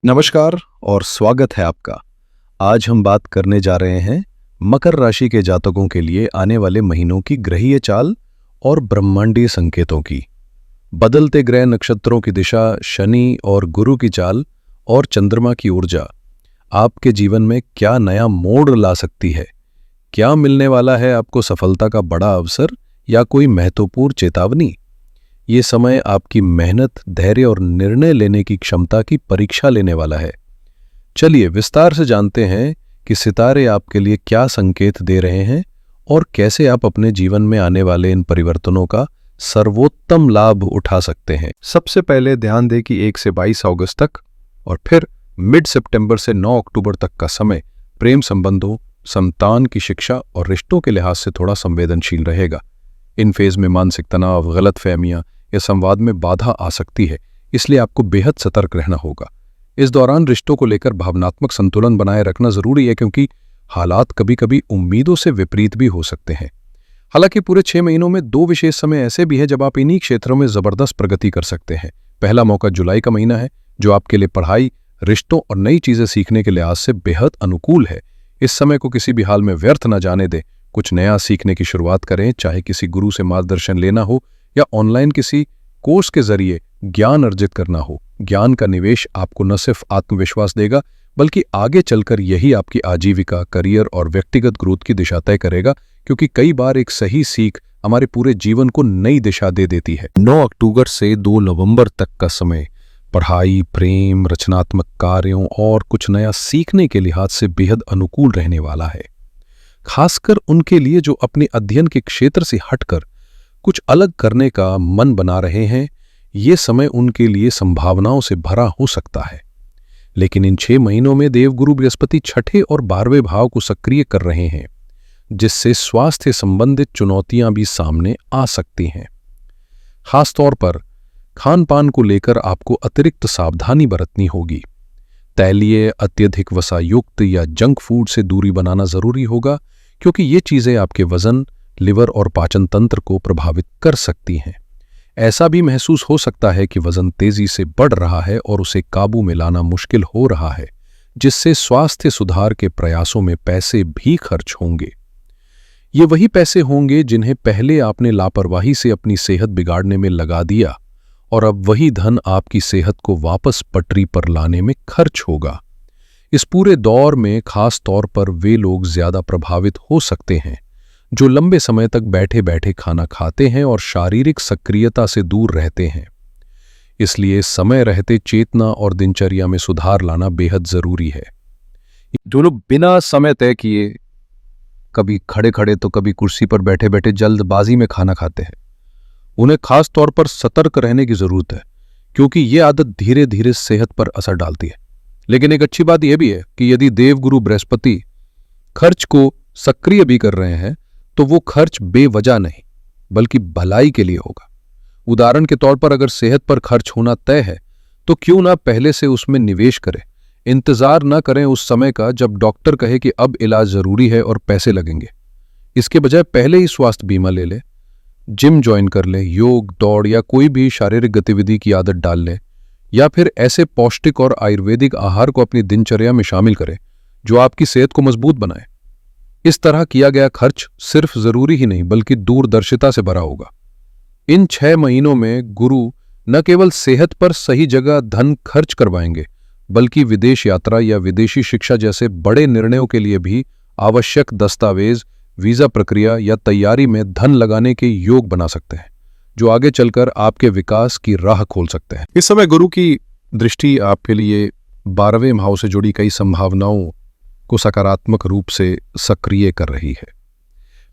नमस्कार और स्वागत है आपका। आज हम बात करने जा रहे हैं मकर राशि के जातकों के लिए आने वाले महीनों की ग्रहीय चाल और ब्रह्मांडीय संकेतों की। बदलते ग्रह नक्षत्रों की दिशा, शनि और गुरु की चाल और चंद्रमा की ऊर्जा आपके जीवन में क्या नया मोड़ ला सकती है। क्या मिलने वाला है आपको सफलता का बड़ा अवसर या कोई महत्वपूर्ण चेतावनी। ये समय आपकी मेहनत, धैर्य और निर्णय लेने की क्षमता की परीक्षा लेने वाला है। चलिए विस्तार से जानते हैं कि सितारे आपके लिए क्या संकेत दे रहे हैं और कैसे आप अपने जीवन में आने वाले इन परिवर्तनों का सर्वोत्तम लाभ उठा सकते हैं। सबसे पहले ध्यान दें कि 1 से 22 अगस्त तक और फिर मिड सितंबर से 9 अक्टूबर तक का समय प्रेम संबंधों, संतान की शिक्षा और रिश्तों के लिहाज से थोड़ा संवेदनशील रहेगा। इन फेज में मानसिक तनाव, गलतफहमियां या संवाद में बाधा आ सकती है, इसलिए आपको बेहद सतर्क रहना होगा। इस दौरान रिश्तों को लेकर भावनात्मक संतुलन बनाए रखना जरूरी है, क्योंकि हालात कभी कभी उम्मीदों से विपरीत भी हो सकते हैं। हालांकि पूरे 6 महीनों में 2 विशेष समय ऐसे भी हैं जब आप इन्हीं क्षेत्रों में जबरदस्त प्रगति कर सकते हैं। पहला मौका जुलाई का महीना है, जो आपके लिए पढ़ाई, रिश्तों और नई चीजें सीखने के लिहाज से बेहद अनुकूल है। इस समय को किसी भी हाल में व्यर्थ न जाने दें। कुछ नया सीखने की शुरुआत करें, चाहे किसी गुरु से मार्गदर्शन लेना हो या ऑनलाइन किसी कोर्स के जरिए ज्ञान अर्जित करना हो। ज्ञान का निवेश आपको न सिर्फ आत्मविश्वास देगा, बल्कि आगे चलकर यही आपकी आजीविका, करियर और व्यक्तिगत ग्रोथ की दिशा तय करेगा, क्योंकि कई बार एक सही सीख हमारे पूरे जीवन को नई दिशा दे देती है। 9 अक्टूबर से 2 नवंबर तक का समय पढ़ाई, प्रेम, रचनात्मक कार्यों और कुछ नया सीखने के लिहाज से बेहद अनुकूल रहने वाला है। खासकर उनके लिए जो अपने अध्ययन के क्षेत्र से हटकर कुछ अलग करने का मन बना रहे हैं, ये समय उनके लिए संभावनाओं से भरा हो सकता है। लेकिन इन 6 महीनों में देवगुरु बृहस्पति 6ठे और 12वें भाव को सक्रिय कर रहे हैं, जिससे स्वास्थ्य संबंधित चुनौतियां भी सामने आ सकती हैं। खासतौर पर खान पान को लेकर आपको अतिरिक्त सावधानी बरतनी होगी। तैलीय, अत्यधिक वसायुक्त या जंक फूड से दूरी बनाना जरूरी होगा, क्योंकि ये चीजें आपके वजन, लिवर और पाचन तंत्र को प्रभावित कर सकती हैं। ऐसा भी महसूस हो सकता है कि वजन तेजी से बढ़ रहा है और उसे काबू में लाना मुश्किल हो रहा है, जिससे स्वास्थ्य सुधार के प्रयासों में पैसे भी खर्च होंगे। ये वही पैसे होंगे जिन्हें पहले आपने लापरवाही से अपनी सेहत बिगाड़ने में लगा दिया, और अब वही धन आपकी सेहत को वापस पटरी पर लाने में खर्च होगा। इस पूरे दौर में खास तौर पर वे लोग ज्यादा प्रभावित हो सकते हैं जो लंबे समय तक बैठे बैठे खाना खाते हैं और शारीरिक सक्रियता से दूर रहते हैं। इसलिए समय रहते चेतना और दिनचर्या में सुधार लाना बेहद जरूरी है। जो लोग बिना समय तय किए कभी खड़े खड़े तो कभी कुर्सी पर बैठे बैठे जल्दबाजी में खाना खाते हैं, उन्हें खास तौर पर सतर्क रहने की जरूरत है, क्योंकि ये आदत धीरे धीरे सेहत पर असर डालती है। लेकिन एक अच्छी बात यह भी है कि यदि देवगुरु बृहस्पति खर्च को सक्रिय भी कर रहे हैं, तो वो खर्च बेवजह नहीं बल्कि भलाई के लिए होगा। उदाहरण के तौर पर अगर सेहत पर खर्च होना तय है, तो क्यों ना पहले से उसमें निवेश करें। इंतजार न करें उस समय का जब डॉक्टर कहे कि अब इलाज जरूरी है और पैसे लगेंगे। इसके बजाय पहले ही स्वास्थ्य बीमा ले ले, जिम ज्वाइन कर ले, योग, दौड़ या कोई भी शारीरिक गतिविधि की आदत डाल ले, या फिर ऐसे पौष्टिक और आयुर्वेदिक आहार को अपनी दिनचर्या में शामिल करें जो आपकी सेहत को मजबूत बनाए। इस तरह किया गया खर्च सिर्फ जरूरी ही नहीं बल्कि दूरदर्शिता से भरा होगा। इन 6 महीनों में गुरु न केवल सेहत पर सही जगह धन खर्च करवाएंगे, बल्कि विदेश यात्रा या विदेशी शिक्षा जैसे बड़े निर्णयों के लिए भी आवश्यक दस्तावेज, वीजा प्रक्रिया या तैयारी में धन लगाने के योग बना सकते हैं, जो आगे चलकर आपके विकास की राह खोल सकते हैं। इस समय गुरु की दृष्टि आपके लिए 12वें भाव से जुड़ी कई संभावनाओं को सकारात्मक रूप से सक्रिय कर रही है,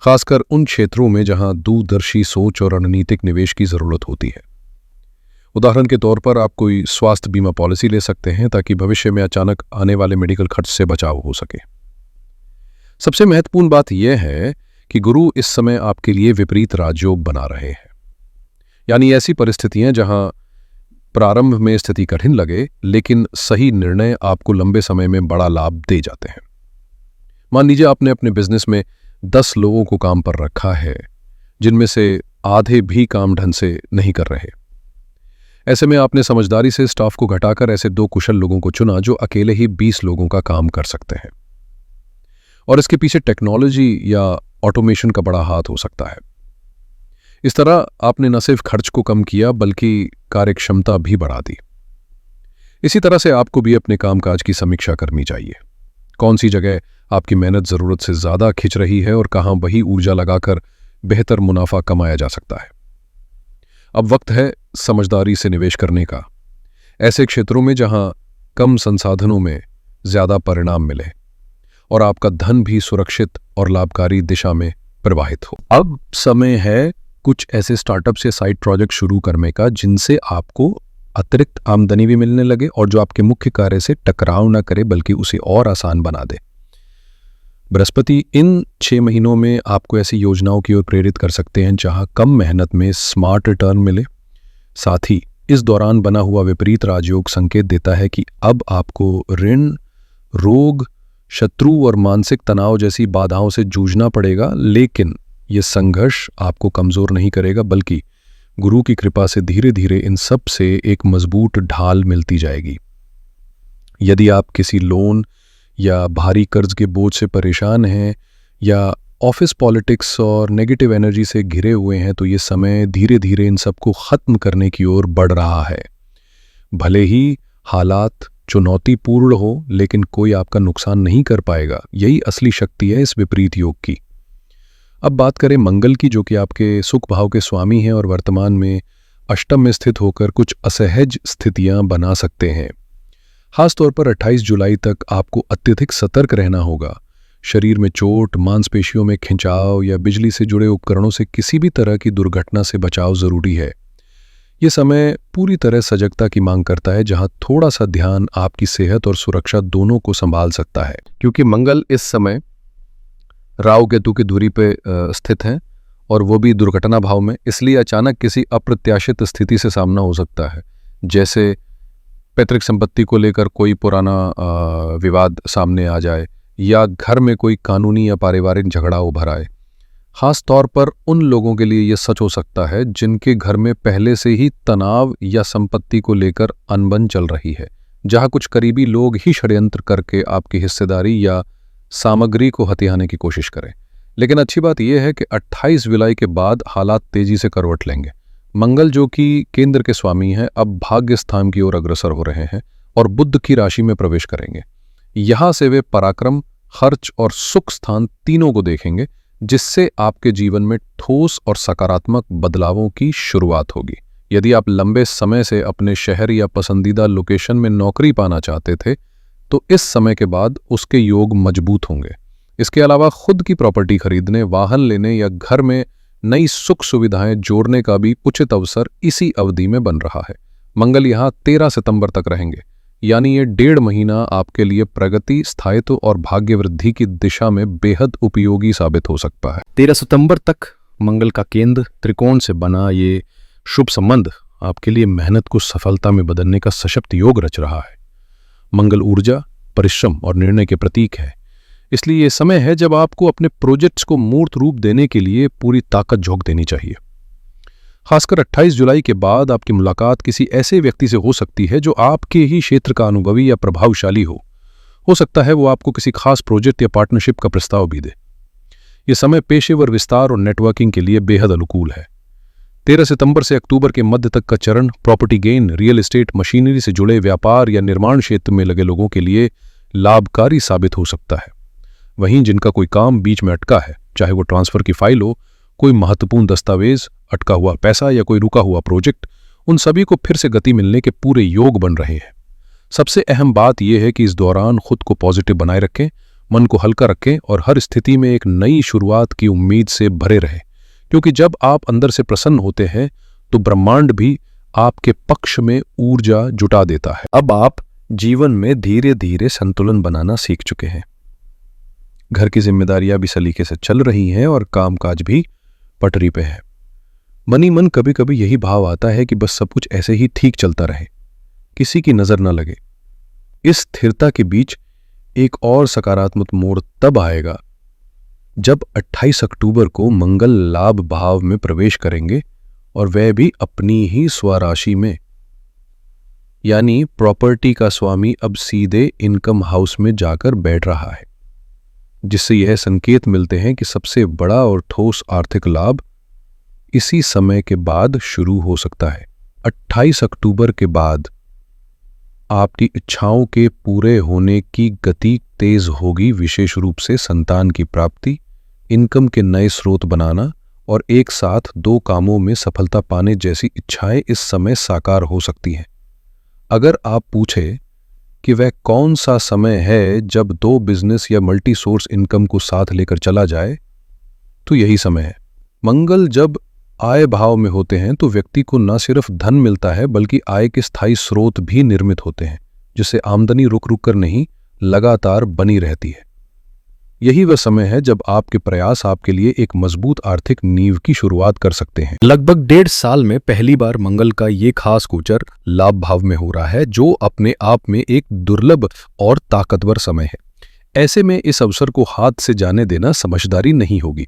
खासकर उन क्षेत्रों में जहां दूरदर्शी सोच और रणनीतिक निवेश की जरूरत होती है। उदाहरण के तौर पर आप कोई स्वास्थ्य बीमा पॉलिसी ले सकते हैं, ताकि भविष्य में अचानक आने वाले मेडिकल खर्च से बचाव हो सके। सबसे महत्वपूर्ण बात यह है कि गुरु इस समय आपके लिए विपरीत राजयोग बना रहे हैं, यानी ऐसी परिस्थितियां जहां प्रारंभ में स्थिति कठिन लगे, लेकिन सही निर्णय आपको लंबे समय में बड़ा लाभ दे जाते हैं। मान लीजिए आपने अपने बिजनेस में 10 लोगों को काम पर रखा है, जिनमें से आधे भी काम ढंग से नहीं कर रहे। ऐसे में आपने समझदारी से स्टाफ को घटाकर ऐसे 2 कुशल लोगों को चुना जो अकेले ही 20 लोगों का काम कर सकते हैं। और इसके पीछे टेक्नोलॉजी या ऑटोमेशन का बड़ा हाथ हो सकता है। इस तरह आपने न सिर्फ खर्च को कम किया बल्कि कार्यक्षमता भी बढ़ा दी। इसी तरह से आपको भी अपने कामकाज की समीक्षा करनी चाहिए। कौन सी जगह आपकी मेहनत ज़रूरत से ज़्यादा खिंच रही है और कहाँ वही ऊर्जा लगाकर बेहतर मुनाफा कमाया जा सकता है। अब वक्त है समझदारी से निवेश करने का, ऐसे क्षेत्रों में जहां कम संसाधनों में ज़्यादा परिणाम मिले और आपका धन भी सुरक्षित और लाभकारी दिशा में प्रवाहित हो। अब समय है कुछ ऐसे स्टार्टअप्स या साइड प्रोजेक्ट शुरू करने का जिनसे आपको अतिरिक्त आमदनी भी मिलने लगे और जो आपके मुख्य कार्य से टकराव न करे बल्कि उसे और आसान बना दे। बृहस्पति इन 6 महीनों में आपको ऐसी योजनाओं की ओर प्रेरित कर सकते हैं जहां कम मेहनत में स्मार्ट रिटर्न मिले। साथ ही इस दौरान बना हुआ विपरीत राजयोग संकेत देता है कि अब आपको ऋण, रोग, शत्रु और मानसिक तनाव जैसी बाधाओं से जूझना पड़ेगा, लेकिन यह संघर्ष आपको कमजोर नहीं करेगा बल्कि गुरु की कृपा से धीरे धीरे इन सब से एक मजबूत ढाल मिलती जाएगी। यदि आप किसी लोन या भारी कर्ज के बोझ से परेशान हैं या ऑफिस पॉलिटिक्स और नेगेटिव एनर्जी से घिरे हुए हैं, तो ये समय धीरे धीरे इन सबको खत्म करने की ओर बढ़ रहा है। भले ही हालात चुनौतीपूर्ण हो, लेकिन कोई आपका नुकसान नहीं कर पाएगा। यही असली शक्ति है इस विपरीत योग की। अब बात करें मंगल की, जो कि आपके सुख भाव के स्वामी हैं और वर्तमान में अष्टम में स्थित होकर कुछ असहज स्थितियां बना सकते हैं। खासतौर पर 28 जुलाई तक आपको अत्यधिक सतर्क रहना होगा। शरीर में चोट, मांसपेशियों में खिंचाव या बिजली से जुड़े उपकरणों से किसी भी तरह की दुर्घटना से बचाव जरूरी है। ये समय पूरी तरह सजगता की मांग करता है, जहां थोड़ा सा ध्यान आपकी सेहत और सुरक्षा दोनों को संभाल सकता है। क्योंकि मंगल इस समय राहु केतु की दूरी पे स्थित हैं और वो भी दुर्घटना भाव में, इसलिए अचानक किसी अप्रत्याशित स्थिति से सामना हो सकता है, जैसे पैतृक संपत्ति को लेकर कोई पुराना विवाद सामने आ जाए या घर में कोई कानूनी या पारिवारिक झगड़ा उभर आए। खास तौर पर उन लोगों के लिए यह सच हो सकता है जिनके घर में पहले से ही तनाव या संपत्ति को लेकर अनबन चल रही है, जहां कुछ करीबी लोग ही षड्यंत्र करके आपकी हिस्सेदारी या सामग्री को हथियाने की कोशिश करें। लेकिन अच्छी बात यह है कि 28 जुलाई के बाद हालात तेजी से करवट लेंगे। मंगल, जो कि केंद्र के स्वामी हैं, अब भाग्य स्थान की ओर अग्रसर हो रहे हैं और बुध की राशि में प्रवेश करेंगे। यहां से वे पराक्रम, खर्च और सुख स्थान तीनों को देखेंगे, जिससे आपके जीवन में ठोस और सकारात्मक बदलावों की शुरुआत होगी। यदि आप लंबे समय से अपने शहर या पसंदीदा लोकेशन में नौकरी पाना चाहते थे, तो इस समय के बाद उसके योग मजबूत होंगे। इसके अलावा खुद की प्रॉपर्टी खरीदने, वाहन लेने या घर में नई सुख सुविधाएं जोड़ने का भी उचित अवसर इसी अवधि में बन रहा है। मंगल यहाँ 13 सितंबर तक रहेंगे, यानी ये 1.5 महीना आपके लिए प्रगति, स्थायित्व और भाग्य वृद्धि की दिशा में बेहद उपयोगी साबित हो सकता है। 13 सितंबर तक मंगल का केंद्र त्रिकोण से बना ये शुभ संबंध आपके लिए मेहनत को सफलता में बदलने का सशक्त योग रच रहा है। मंगल ऊर्जा, परिश्रम और निर्णय के प्रतीक है, इसलिए ये समय है जब आपको अपने प्रोजेक्ट्स को मूर्त रूप देने के लिए पूरी ताकत झोंक देनी चाहिए। खासकर 28 जुलाई के बाद आपकी मुलाकात किसी ऐसे व्यक्ति से हो सकती है जो आपके ही क्षेत्र का अनुभवी या प्रभावशाली हो सकता है वो आपको किसी खास प्रोजेक्ट या पार्टनरशिप का प्रस्ताव भी दे। ये समय पेशेवर विस्तार और नेटवर्किंग के लिए बेहद अनुकूल है। 13 सितंबर से अक्टूबर के मध्य तक का चरण property gain, real estate, machinery से जुड़े व्यापार या निर्माण क्षेत्र में लगे लोगों के लिए लाभकारी साबित हो सकता है। वहीं जिनका कोई काम बीच में अटका है, चाहे वो ट्रांसफर की फाइल हो, कोई महत्वपूर्ण दस्तावेज, अटका हुआ पैसा या कोई रुका हुआ प्रोजेक्ट, उन सभी को फिर से गति मिलने के पूरे योग बन रहे हैं। सबसे अहम बात यह है कि इस दौरान खुद को पॉजिटिव बनाए रखें, मन को हल्का रखें और हर स्थिति में एक नई शुरुआत की उम्मीद से भरे रहें, क्योंकि जब आप अंदर से प्रसन्न होते हैं तो ब्रह्मांड भी आपके पक्ष में ऊर्जा जुटा देता है। अब आप जीवन में धीरे धीरे संतुलन बनाना सीख चुके हैं। घर की जिम्मेदारियां भी सलीके से चल रही हैं और कामकाज भी पटरी पे है। मनी मन कभी कभी यही भाव आता है कि बस सब कुछ ऐसे ही ठीक चलता रहे, किसी की नजर न लगे। इस स्थिरता के बीच एक और सकारात्मक मोड़ तब आएगा जब 28 अक्टूबर को मंगल लाभ भाव में प्रवेश करेंगे और वह भी अपनी ही स्वराशि में। यानी प्रॉपर्टी का स्वामी अब सीधे इनकम हाउस में जाकर बैठ रहा है, जिससे यह संकेत मिलते हैं कि सबसे बड़ा और ठोस आर्थिक लाभ इसी समय के बाद शुरू हो सकता है। 28 अक्टूबर के बाद आपकी इच्छाओं के पूरे होने की गति तेज होगी, विशेष रूप से संतान की प्राप्ति, इनकम के नए स्रोत बनाना और एक साथ 2 कामों में सफलता पाने जैसी इच्छाएं इस समय साकार हो सकती हैं। अगर आप पूछे कि वह कौन सा समय है जब 2 बिजनेस या मल्टी सोर्स इनकम को साथ लेकर चला जाए, तो यही समय है। मंगल जब आय भाव में होते हैं तो व्यक्ति को न सिर्फ धन मिलता है बल्कि आय के स्थायी स्रोत भी निर्मित होते हैं, जिससे आमदनी रुक रुक कर नहीं, लगातार बनी रहती है। यही वह समय है जब आपके प्रयास आपके लिए एक मजबूत आर्थिक नींव की शुरुआत कर सकते हैं। लगभग 1.5 साल में पहली बार मंगल का ये खास गोचर लाभ भाव में हो रहा है, जो अपने आप में एक दुर्लभ और ताकतवर समय है। ऐसे में इस अवसर को हाथ से जाने देना समझदारी नहीं होगी।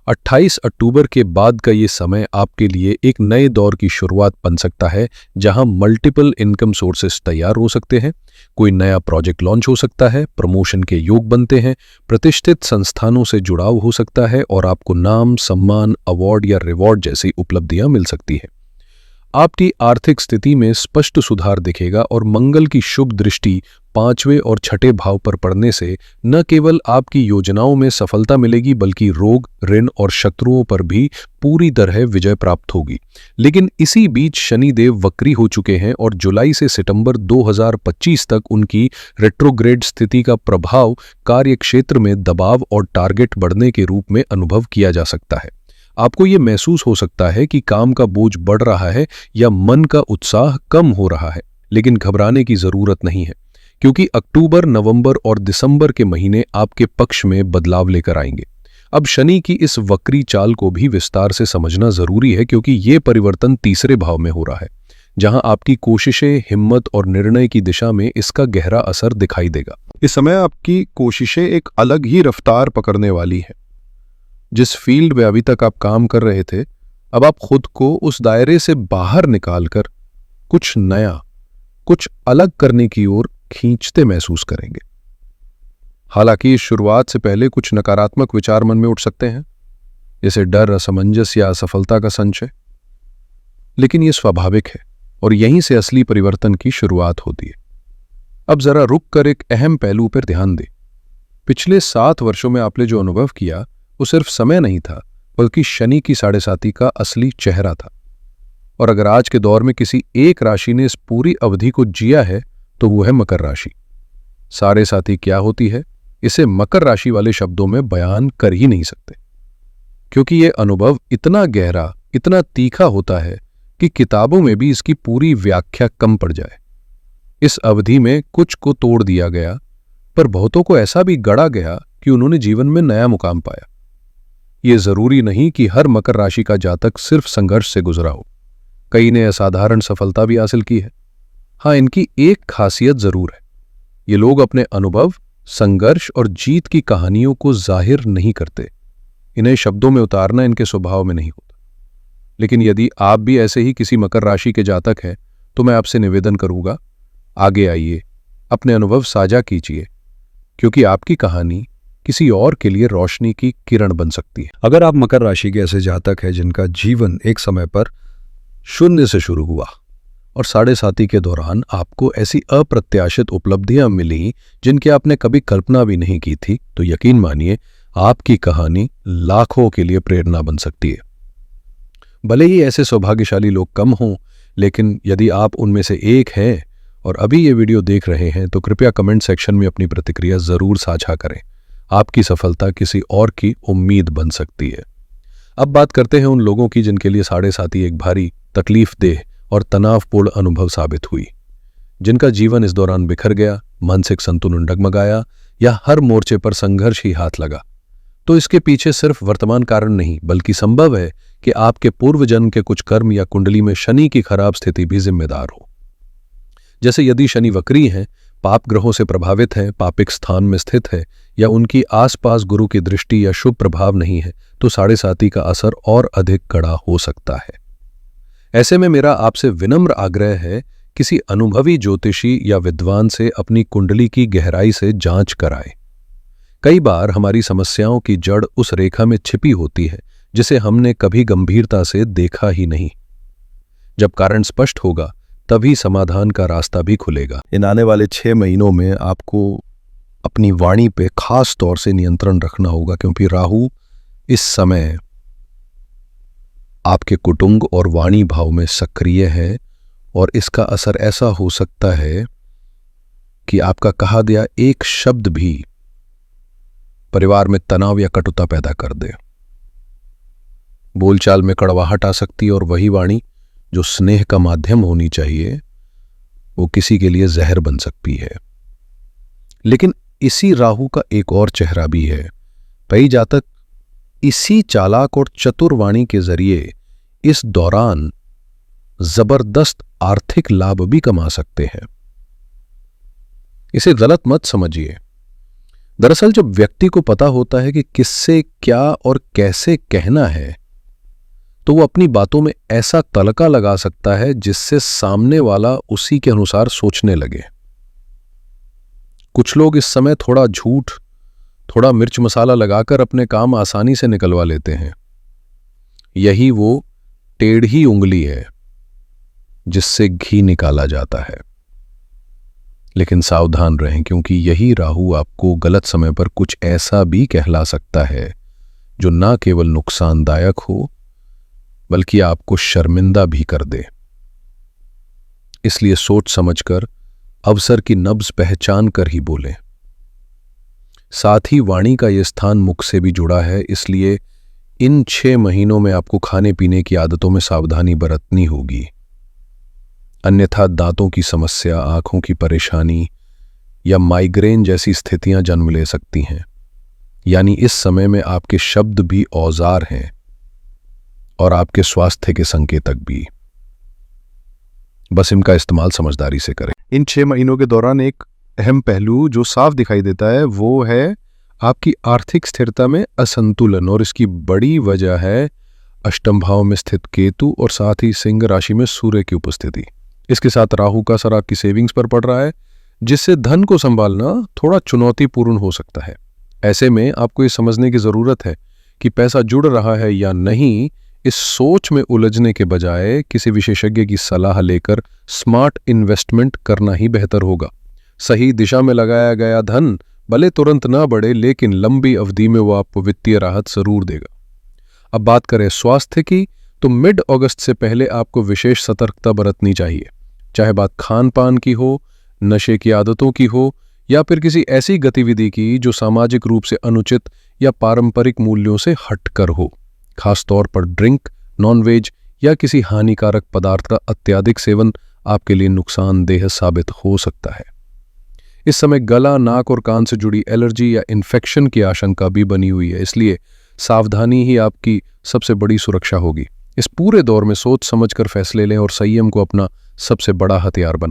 28 अक्टूबर के बाद का ये समय आपके लिए एक नए दौर की शुरुआत बन सकता है, जहां मल्टीपल इनकम सोर्सेस तैयार हो सकते हैं, कोई नया प्रोजेक्ट लॉन्च हो सकता है, प्रमोशन के योग बनते हैं, प्रतिष्ठित संस्थानों से जुड़ाव हो सकता है और आपको नाम, सम्मान, अवार्ड या रिवॉर्ड जैसी उपलब्धियां मिल सकती है। आपकी आर्थिक स्थिति में स्पष्ट सुधार दिखेगा और मंगल की शुभ दृष्टि 5वें और 6ठे भाव पर पड़ने से न केवल आपकी योजनाओं में सफलता मिलेगी बल्कि रोग, ऋण और शत्रुओं पर भी पूरी तरह विजय प्राप्त होगी। लेकिन इसी बीच शनिदेव वक्री हो चुके हैं और जुलाई से सितंबर 2025 तक उनकी रेट्रोग्रेड स्थिति का प्रभाव कार्यक्षेत्र में दबाव और टारगेट बढ़ने के रूप में अनुभव किया जा सकता है। आपको ये महसूस हो सकता है कि काम का बोझ बढ़ रहा है या मन का उत्साह कम हो रहा है, लेकिन घबराने की जरूरत नहीं है, क्योंकि अक्टूबर, नवंबर और दिसंबर के महीने आपके पक्ष में बदलाव लेकर आएंगे। अब शनि की इस वक्री चाल को भी विस्तार से समझना जरूरी है, क्योंकि ये परिवर्तन 3रे भाव में हो रहा है, जहां आपकी कोशिशें, हिम्मत और निर्णय की दिशा में इसका गहरा असर दिखाई देगा। इस समय आपकी कोशिशें एक अलग ही रफ्तार पकड़ने वाली है। जिस फील्ड में अभी तक आप काम कर रहे थे, अब आप खुद को उस दायरे से बाहर निकालकर कुछ नया, कुछ अलग करने की ओर खींचते महसूस करेंगे। हालांकि इस शुरुआत से पहले कुछ नकारात्मक विचार मन में उठ सकते हैं, जैसे डर, असमंजस या असफलता का संशय, लेकिन यह स्वाभाविक है और यहीं से असली परिवर्तन की शुरुआत होती है। अब जरा रुक कर एक अहम पहलू पर ध्यान दें। पिछले 7 वर्षों में आपने जो अनुभव किया वो सिर्फ समय नहीं था, बल्कि शनि की 7.5 का असली चेहरा था। और अगर आज के दौर में किसी एक राशि ने इस पूरी अवधि को जिया है तो वो है मकर राशि। 7.5 क्या होती है, इसे मकर राशि वाले शब्दों में बयान कर ही नहीं सकते, क्योंकि ये अनुभव इतना गहरा, इतना तीखा होता है कि किताबों में भी इसकी पूरी व्याख्या कम पड़ जाए। इस अवधि में कुछ को तोड़ दिया गया, पर बहुतों को ऐसा भी गढ़ा गया कि उन्होंने जीवन में नया मुकाम पाया। ये जरूरी नहीं कि हर मकर राशि का जातक सिर्फ संघर्ष से गुजरा हो, कई ने असाधारण सफलता भी हासिल की है। हाँ, इनकी एक खासियत जरूर है, ये लोग अपने अनुभव, संघर्ष और जीत की कहानियों को जाहिर नहीं करते। इन्हें शब्दों में उतारना इनके स्वभाव में नहीं होता। लेकिन यदि आप भी ऐसे ही किसी मकर राशि के जातक हैं, तो मैं आपसे निवेदन करूंगा, आगे आइए, अपने अनुभव साझा कीजिए, क्योंकि आपकी कहानी किसी और के लिए रोशनी की किरण बन सकती है। अगर आप मकर राशि के ऐसे जातक हैं जिनका जीवन एक समय पर 0 से शुरू हुआ और 7.5 के दौरान आपको ऐसी अप्रत्याशित उपलब्धियां मिली जिनकी आपने कभी कल्पना भी नहीं की थी, तो यकीन मानिए आपकी कहानी लाखों के लिए प्रेरणा बन सकती है। भले ही ऐसे सौभाग्यशाली लोग कम हों, लेकिन यदि आप उनमें से एक हैं और अभी ये वीडियो देख रहे हैं, तो कृपया कमेंट सेक्शन में अपनी प्रतिक्रिया जरूर साझा करें। आपकी सफलता किसी और की उम्मीद बन सकती है। अब बात करते हैं उन लोगों की जिनके लिए 7.5 एक भारी, तकलीफदेह और तनावपूर्ण अनुभव साबित हुई, जिनका जीवन इस दौरान बिखर गया, मानसिक संतुलन डगमगाया या हर मोर्चे पर संघर्ष ही हाथ लगा। तो इसके पीछे सिर्फ वर्तमान कारण नहीं, बल्कि संभव है कि आपके पूर्व जन्म के कुछ कर्म या कुंडली में शनि की खराब स्थिति भी जिम्मेदार हो। जैसे यदि शनि वक्री हैं, पाप ग्रहों से प्रभावित हैं, पापिक स्थान में स्थित है या उनकी आसपास गुरु की दृष्टि या शुभ प्रभाव नहीं है, तो 7.5 का असर और अधिक कड़ा हो सकता है। ऐसे में मेरा आपसे विनम्र आग्रह है किसी अनुभवी ज्योतिषी या विद्वान से अपनी कुंडली की गहराई से जांच कराएं। कई बार हमारी समस्याओं की जड़ उस रेखा में छिपी होती है जिसे हमने कभी गंभीरता से देखा ही नहीं। जब कारण स्पष्ट होगा तभी समाधान का रास्ता भी खुलेगा। इन आने वाले 6 महीनों में आपको अपनी वाणी पे खास तौर से नियंत्रण रखना होगा, क्योंकि राहु इस समय आपके कुटुंब और वाणी भाव में सक्रिय है और इसका असर ऐसा हो सकता है कि आपका कहा गया एक शब्द भी परिवार में तनाव या कटुता पैदा कर दे। बोलचाल में कड़वाहट आ सकती है और वही वाणी जो स्नेह का माध्यम होनी चाहिए वो किसी के लिए जहर बन सकती है। लेकिन इसी राहु का एक और चेहरा भी है। कई जातक इसी चालाक और चतुर वाणी के जरिए इस दौरान जबरदस्त आर्थिक लाभ भी कमा सकते हैं। इसे गलत मत समझिए। दरअसल जब व्यक्ति को पता होता है कि किससे क्या और कैसे कहना है तो वो अपनी बातों में ऐसा तड़का लगा सकता है जिससे सामने वाला उसी के अनुसार सोचने लगे। कुछ लोग इस समय थोड़ा झूठ, थोड़ा मिर्च मसाला लगाकर अपने काम आसानी से निकलवा लेते हैं। यही वो टेढ़ी उंगली है जिससे घी निकाला जाता है। लेकिन सावधान रहें, क्योंकि यही राहु आपको गलत समय पर कुछ ऐसा भी कहला सकता है जो ना केवल नुकसानदायक हो बल्कि आपको शर्मिंदा भी कर दे। इसलिए सोच समझकर अवसर की नब्ज पहचान कर ही बोलें। साथ ही वाणी का यह स्थान मुख से भी जुड़ा है, इसलिए इन 6 महीनों में आपको खाने पीने की आदतों में सावधानी बरतनी होगी। अन्यथा दांतों की समस्या, आंखों की परेशानी या माइग्रेन जैसी स्थितियां जन्म ले सकती हैं। यानी इस समय में आपके शब्द भी औजार हैं और आपके स्वास्थ्य के संकेतक भी। बस इनका इस्तेमाल समझदारी से करें। इन 6 महीनों के दौरान एक अहम पहलू जो साफ दिखाई देता है वो है आपकी आर्थिक स्थिरता में असंतुलन, और इसकी बड़ी वजह है अष्टम भाव में स्थित केतु और साथ ही सिंह राशि में सूर्य की उपस्थिति। इसके साथ राहु का असर आपकी सेविंग्स पर पड़ रहा है, जिससे धन को संभालना थोड़ा चुनौतीपूर्ण हो सकता है। ऐसे में आपको ये समझने की जरूरत है कि पैसा जुड़ रहा है या नहीं। इस सोच में उलझने के बजाय किसी विशेषज्ञ की सलाह लेकर स्मार्ट इन्वेस्टमेंट करना ही बेहतर होगा। सही दिशा में लगाया गया धन भले तुरंत ना बढ़े, लेकिन लंबी अवधि में वो आपको वित्तीय राहत जरूर देगा। अब बात करें स्वास्थ्य की, तो मिड अगस्त से पहले आपको विशेष सतर्कता बरतनी चाहिए। चाहे बात खान पान की हो, नशे की आदतों की हो या फिर किसी ऐसी गतिविधि की जो सामाजिक रूप से अनुचित या पारंपरिक मूल्यों से हटकर हो। खास तौर पर ड्रिंक, नॉनवेज या किसी हानिकारक पदार्थ का अत्यधिक सेवन आपके लिए नुकसानदेह साबित हो सकता है। इस समय गला, नाक और कान से जुड़ी एलर्जी या इन्फेक्शन की आशंका भी बनी हुई है, इसलिए सावधानी ही आपकी सबसे बड़ी सुरक्षा होगी। इस पूरे दौर में सोच समझकर फैसले लें और संयम को अपना सबसे बड़ा हथियार बनाएं।